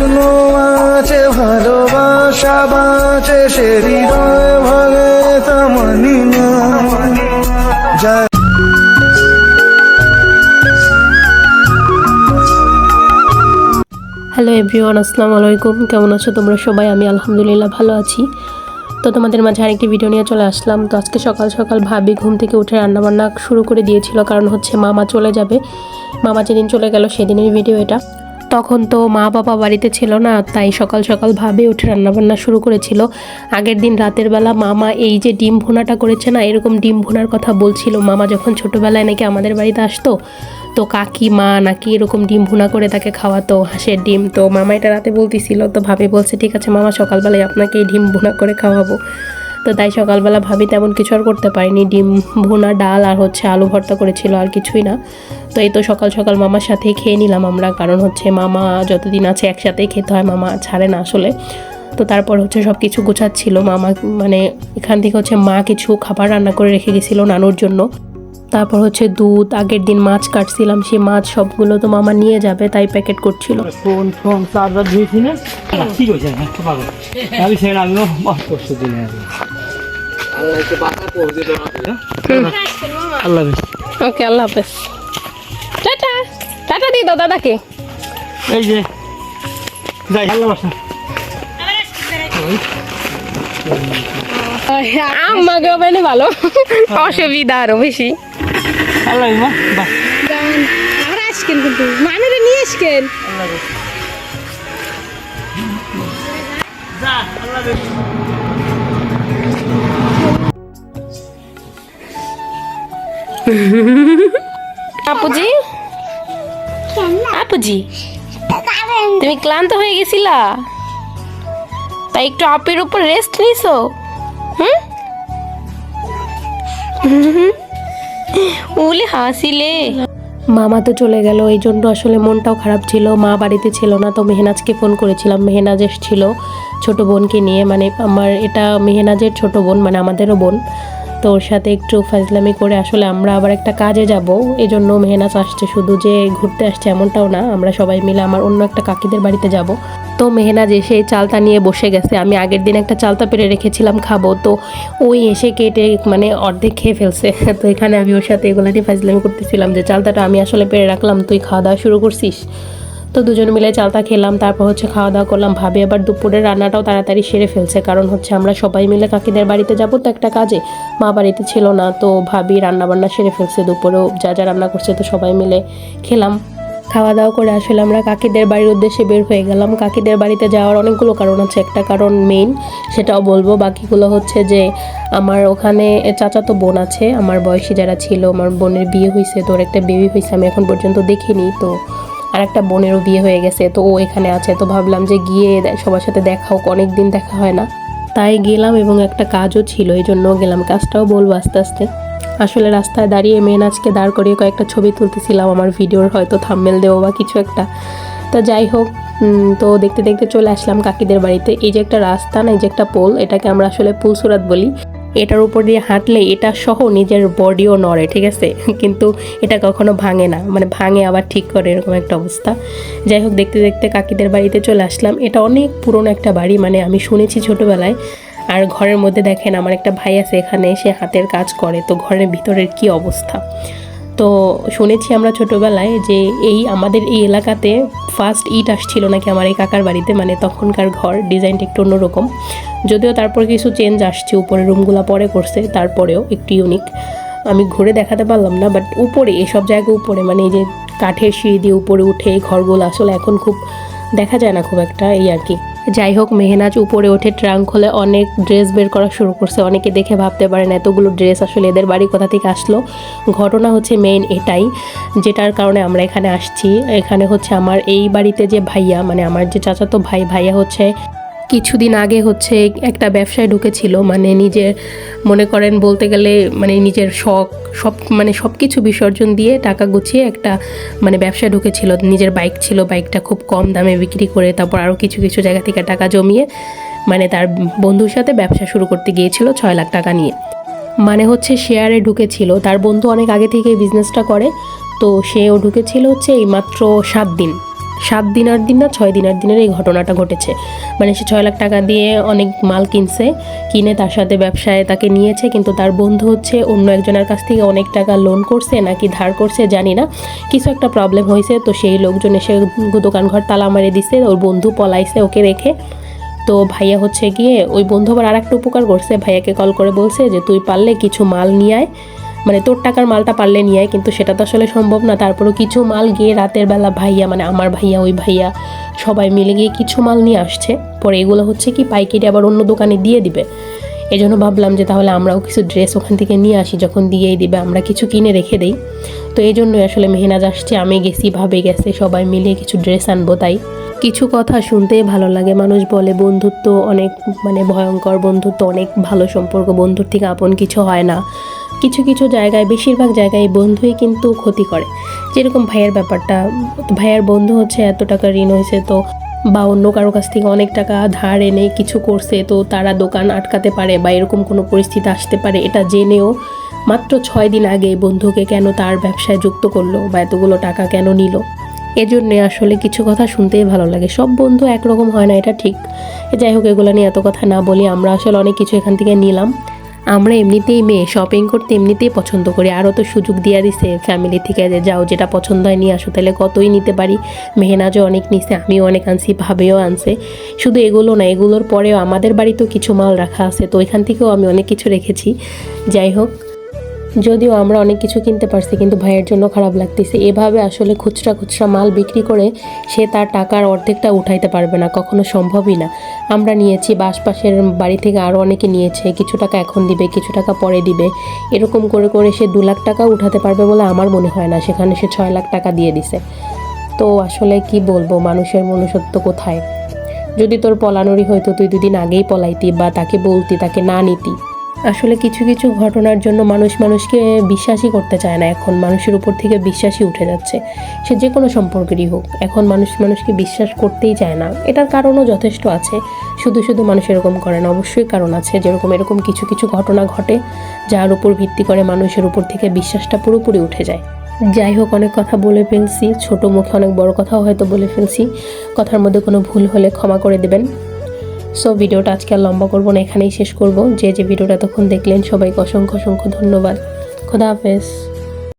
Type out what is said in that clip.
স্বপ্ন আছে ভালোবাসা বাঁচে সে হৃদয় ভাঙে তা মানি না যায়। হ্যালো এভরিওয়ান, আসসালামু আলাইকুম। কেমন আছো তোমরা সবাই? আমি আলহামদুলিল্লাহ ভালো আছি। তো তোমাদের মাঝে আরেকটি ভিডিও নিয়ে চলে আসলাম। তো আজকে সকাল সকাল ভাবি ঘুম থেকে উঠে রান্নাবান্না শুরু করে দিয়েছিল, কারণ হচ্ছে মামা চলে যাবে। মামা যেদিন চলে গেল সেদিনের ভিডিও এটা। তখন তো মা বাবা বাড়িতে ছিল না, তাই সকাল সকাল ভাবে উঠে রান্নাবান্না শুরু করেছিল। আগের দিন রাতের বেলা মামা এই যে ডিম ভুনাটা করেছে না, এরকম ডিম ভুনার কথা বলছিল। মামা যখন ছোটোবেলায় নাকি আমাদের বাড়িতে আসতো, তো কাকি মা নাকি এরকম ডিম ভুনা করে তাকে খাওয়াতো, হাঁসের ডিম। তো মামা এটা রাতে বলতেছিল, তো ভাবি বলছে ঠিক আছে মামা, সকালবেলায় আপনাকে এই ডিম ভুনা করে খাওয়াবো। তো তাই সকালবেলা ভাবি তেমন কিছু আর করতে পারিনি, ডিম ভুনা, ডাল আর হচ্ছে আলু ভর্তা করেছিল, আর কিছুই না। তো এই তো সকাল সকাল মামার সাথেই খেয়ে নিলাম আমরা, কারণ হচ্ছে মামা যতদিন আছে একসাথেই খেতে হয়, মামা ছাড়ে না আসলে। তো তারপর হচ্ছে সব কিছু গোছাচ্ছিল মামা, মানে এখান থেকে হচ্ছে মা কিছু খাবার রান্না করে রেখে গেছিলো নানুর জন্য। তারপর হচ্ছে দুধ, আগের দিন মাছ কাটছিলাম, সেই মাছ সবগুলো তো মামা নিয়ে যাবে, তাই প্যাকেট করছিল। ফোন ফোন চার্জার দিয়েছি না, ঠিক হয়েছে আমি সেখানে আমিও কষ্ট দিনে আল্লাহ হাফেজ। ওকে, আল্লাহ হাফেজ। টাটা টাটা দিয়ে দাও দাদাকে। এই যে যাই আল্লাহ বাসা আমাকে মানে ভালো, অসুবিধা আরো বেশি। আল্লাহ মা বাহ আর আসকেন কিন্তু মানুরে নিয়ে আসকেন। আপুজি, আপুজি তুমি ক্লান্ত হয়ে গেছিলা, তাই একটু আপের উপর রেস্ট নিছো? উলে হাসিলে। মামা তো চলে গেল, এই জন্য আসলে মনটাও খারাপ ছিল। মা বাড়িতে ছিল না, তো মেহনাজকে ফোন করেছিলাম। মেহনাজ এসেছিল ছোট বোনকে নিয়ে, মানে আমার এটা মেহনাজের ছোট বোন, মানে আমাদেরও বোন। তো ওর সাথে একটু ফাজলামি করে আসলে আমরা আবার একটা কাজে যাব, এজন্য মেহনাজ আসছে। শুধু যে ঘুরতে আসছে এমনটাও না, আমরা সবাই মিলে আমার অন্য একটা কাকিদের বাড়িতে যাব। তো মেহনাজ এসে চালতা নিয়ে বসে গেছে। আমি আগের দিন একটা চালতা পেরে রেখেছিলাম খাবো, তো ওই এসে কেটে মানে অর্ধেক খেয়ে ফেলছে। তো এখানে আমি ওর সাথে এগুলো নিয়ে ফাজলামি করতেছিলাম যে চালতাটা আমি আসলে পেরে রাখলাম, তুই খাওয়া দাওয়া শুরু করছিস। তো দুজন মিলে চালতা খেলাম, তারপর হচ্ছে খাওয়া দাওয়া করলাম। ভাবি আবার দুপুরের রান্নাটাও তাড়াতাড়ি সেরে ফেলছে, কারণ হচ্ছে আমরা সবাই মিলে কাকিদের বাড়িতে যাব তো একটা কাজে, মা বাড়িতে ছিল না। তো ভাবি রান্নাবান্না সেরে ফেলছে, দুপুরেও যা যা রান্না করছে, তো সবাই মিলে খেলাম। খাওয়া দাওয়া করে আসলে আমরা কাকিদের বাড়ির উদ্দেশ্যে বের হয়ে গেলাম। কাকিদের বাড়িতে যাওয়ার অনেকগুলো কারণ আছে, একটা কারণ মেইন, সেটাও বলবো। বাকিগুলো হচ্ছে যে আমার ওখানে চাচাতো বোন আছে, আমার বয়সী যারা ছিল, আমার বোনের বিয়ে হয়েছে, তো ওর একটা বেবি হয়েছে, আমি এখন পর্যন্ত দেখিনি। তো আর একটা বোনেরও বিয়ে হয়ে গেছে, তো ও এখানে আছে। তো ভাবলাম যে গিয়ে সবার সাথে দেখা হোক, অনেক দিন দেখা হয় না, তাই গেলাম। এবং একটা কাজও ছিল, এই জন্য গেলাম। কাজটাও বলবো আস্তে আস্তে। আসলে রাস্তায় দাঁড়িয়ে মেহনাজকে দাঁড় করিয়ে কয়েকটা ছবি তুলতেছিলাম, আমার ভিডিওর হয়তো থাম্বনেল দেবো বা কিছু একটা। তো যাই হোক, তো দেখতে দেখতে চলে আসলাম কাকিদের বাড়িতে। এই যে একটা রাস্তা না, এই যে একটা পোল, এটাকে আমরা আসলে পুলসুরাত বলি। এটার উপর দিয়ে হাঁটলে এটা সহ নিজের বডিও নড়ে, ঠিক আছে, কিন্তু এটা কখনো ভাঙে না, মানে ভাঙে আবার ঠিক করে, এরকম একটা অবস্থা। যাই হোক, দেখতে দেখতে কাকিদের বাড়িতে চলে আসলাম। এটা অনেক পুরনো একটা বাড়ি, মানে আমি শুনেছি ছোটোবেলায়। আর ঘরের মধ্যে দেখেন আমার একটা ভাই আছে এখানে, সে হাতের কাজ করে, তো ঘরের ভিতরের কি অবস্থা। তো শুনেছি আমরা ছোটোবেলায় যে এই আমাদের এই এলাকাতে ফার্স্ট ইট আসছিল নাকি আমার এই কাকার বাড়িতে, মানে তখনকার ঘর ডিজাইনটা একটু অন্যরকম। যদিও তারপর কিছু চেঞ্জ আসছে, উপরে রুমগুলো পরে করছে, তারপরেও একটু ইউনিক। আমি ঘুরে দেখাতে পারলাম না, বাট উপরে এসব জায়গায় উপরে, মানে এই যে কাঠের সিঁড়ি দিয়ে উপরে উঠে এই ঘরগুলো আসলে এখন খুব দেখা যায় না খুব একটা, এই আর কি। যাই হোক, মেহনাজ উপরে ওঠে, ট্রাঙ্ক খুলে অনেক ড্রেস বের করা শুরু করছে। অনেকে দেখে ভাবতে পারেন এতগুলো ড্রেস আসলে এদের বাড়ি কোথা থেকে আসলো। ঘটনা হচ্ছে মেইন এটাই, যেটার কারণে আমরা এখানে আসছি। এখানে হচ্ছে আমার এই বাড়িতে যে ভাইয়া, মানে আমার যে চাচাতো ভাইয়া হচ্ছে কিছুদিন আগে হচ্ছে একটা ব্যবসায় ঢুকেছিল, মানে নিজের মনে করেন বলতে গেলে মানে নিজের শখ মানে সব কিছু বিসর্জন দিয়ে টাকা গুছিয়ে একটা মানে ব্যবসায় ঢুকেছিল। নিজের বাইক ছিল, বাইকটা খুব কম দামে বিক্রি করে তারপর আরও কিছু কিছু জায়গা থেকে টাকা জমিয়ে মানে তার বন্ধুর সাথে ব্যবসা শুরু করতে গিয়েছিল 6 লাখ টাকা নিয়ে। মানে হচ্ছে শেয়ারে ঢুকেছিল, তার বন্ধু অনেক আগে থেকে বিজনেসটা করে, তো সেও ঢুকেছিল হচ্ছে এই মাত্র 7 দিন। 7 দিনের দিন না 6 দিনের দিনের এই ঘটনাটা ঘটেছে। মানে সে 6 লাখ টাকা দিয়ে অনেক মাল কিনছে, কিনে তার সাথে ব্যবসায় তাকে নিয়েছে, কিন্তু তার বন্ধু হচ্ছে অন্য একজনের কাছ থেকে অনেক টাকা লোন করছে নাকি ধার করছে জানি না, কিছু একটা প্রবলেম হয়েছে। তো সেই লোকজন এসে দোকান ঘর তালা মারে দিছে, ওর বন্ধু পলাইছে ওকে রেখে। তো ভাইয়া হচ্ছে গিয়ে ওই বন্ধু আবার আর একটা উপকার করছে, ভাইয়াকে কল করে বলছে যে তুই পারলে কিছু মাল নিয়ে আয়, মানে তোর টাকার মালটা পারলে নিয়ে আয়, কিন্তু সেটা তো আসলে সম্ভব না। তারপরেও কিছু মাল গিয়ে রাতের বেলা ভাইয়া, মানে আমার ভাইয়া ওই ভাইয়া সবাই মিলে গিয়ে কিছু মাল নিয়ে আসছে। পরে এগুলো হচ্ছে কি পাইকারি আবার অন্য দোকানে দিয়ে দিবে। এই জন্য ভাবলাম যে তাহলে আমরাও কিছু ড্রেস ওখান থেকে নিয়ে আসি, যখন দিয়েই দিবে আমরা কিছু কিনে রেখে দেই। তো এই জন্যই আসলে মেহনাজ আসছে, আমি গেছি, ভাবে গেছে, সবাই মিলে কিছু ড্রেস আনবো। তাই কিছু কথা শুনতেই ভালো লাগে। মানুষ বলে বন্ধুত্ব অনেক মানে ভয়ঙ্কর, বন্ধুত্ব অনেক ভালো সম্পর্ক, বন্ধুর থেকে আপন কিছু হয় না। কিছু কিছু জায়গায়, বেশিরভাগ জায়গায় বন্ধুই কিন্তু ক্ষতি করে। যেরকম ভাইয়ের ব্যাপারটা, ভাইয়ের বন্ধু হচ্ছে এত টাকা ঋণ হয়েছে, তো বা অন্য কারো কাছ থেকে অনেক টাকা ধার এনে কিছু করছে, তো তারা দোকান আটকাতে পারে বা এরকম কোনো পরিস্থিতি আসতে পারে, এটা জেনেও মাত্র 6 দিন আগে বন্ধুকে কেন তার ব্যবসায় যুক্ত করলো বা এতগুলো টাকা কেন নিল। এজন্যে আসলে কিছু কথা শুনতেই ভালো লাগে। সব বন্ধু একরকম হয় না, এটা ঠিক। যাই হোক, এগুলো নিয়ে এত কথা না বলি। আমরা আসলে অনেক কিছু এখান থেকে নিলাম। আমরা এমনিতেই মেয়ে, শপিং করতে এমনিতেই পছন্দ করি, আরও তো সুযোগ দিয়ে দিছে ফ্যামিলি থেকে যে যাও যেটা পছন্দ হয় নিয়ে আসো, তাহলে কতই নিতে পারি। মেহনাজও অনেক নিছে, আমিও অনেক আনছি, ভাবেও আনছে। শুধু এগুলো না, এগুলোর পরেও আমাদের বাড়িতেও কিছু মাল রাখা আছে, তো এখান থেকেও আমি অনেক কিছু রেখেছি। যাই হোক, যদিও আমরা অনেক কিছু কিনতে পারছি, কিন্তু ভাইয়ের জন্য খারাপ লাগতেছে। এভাবে আসলে খুচরা খুচরা মাল বিক্রি করে সে তার টাকার অর্ধেকটা উঠাইতে পারবে না, কখনো সম্ভবই না। আমরা নিয়েছি বা আশপাশের বাড়ি থেকে আরও অনেকে নিয়েছে, কিছু টাকা এখন দিবে, কিছু টাকা পরে দিবে, এরকম করে করে সে 2 লাখ টাকা উঠাতে পারবে বলে আমার মনে হয় না। সেখানে সে 6 লাখ টাকা দিয়ে দিছে। তো আসলে কি বলবো, মানুষের মনুষ্যত্ব কোথায়? যদি তোর পলানোরই হয়তো তুই 2 দিন আগেই পলাইতি বা তাকে বলতি, তাকে না নিতি। আসলে কিছু কিছু ঘটনার জন্য মানুষ মানুষকে বিশ্বাসই করতে চায় না। এখন মানুষের উপর থেকে বিশ্বাসই উঠে যাচ্ছে, সে যে কোনো সম্পর্কেরই হোক। এখন মানুষ মানুষকে বিশ্বাস করতেই চায় না। এটার কারণও যথেষ্ট আছে, শুধু শুধু মানুষ এরকম করে না, অবশ্যই কারণ আছে। যেরকম এরকম কিছু কিছু ঘটনা ঘটে যার উপর ভিত্তি করে মানুষের উপর থেকে বিশ্বাসটা পুরোপুরি উঠে যায়। যাই হোক, অনেক কথা বলে ফেলছি, ছোট মুখে অনেক বড় কথাও হয়তো বলে ফেলছি। কথার মধ্যে কোনো ভুল হলে ক্ষমা করে দেবেন। সো ভিডিওটা আজকে আর লম্বা করবো না, এখানেই শেষ করব। যে ভিডিওটা তখন দেখলেন সবাইকে অসংখ্য অসংখ্য ধন্যবাদ। খোদা হাফেজ।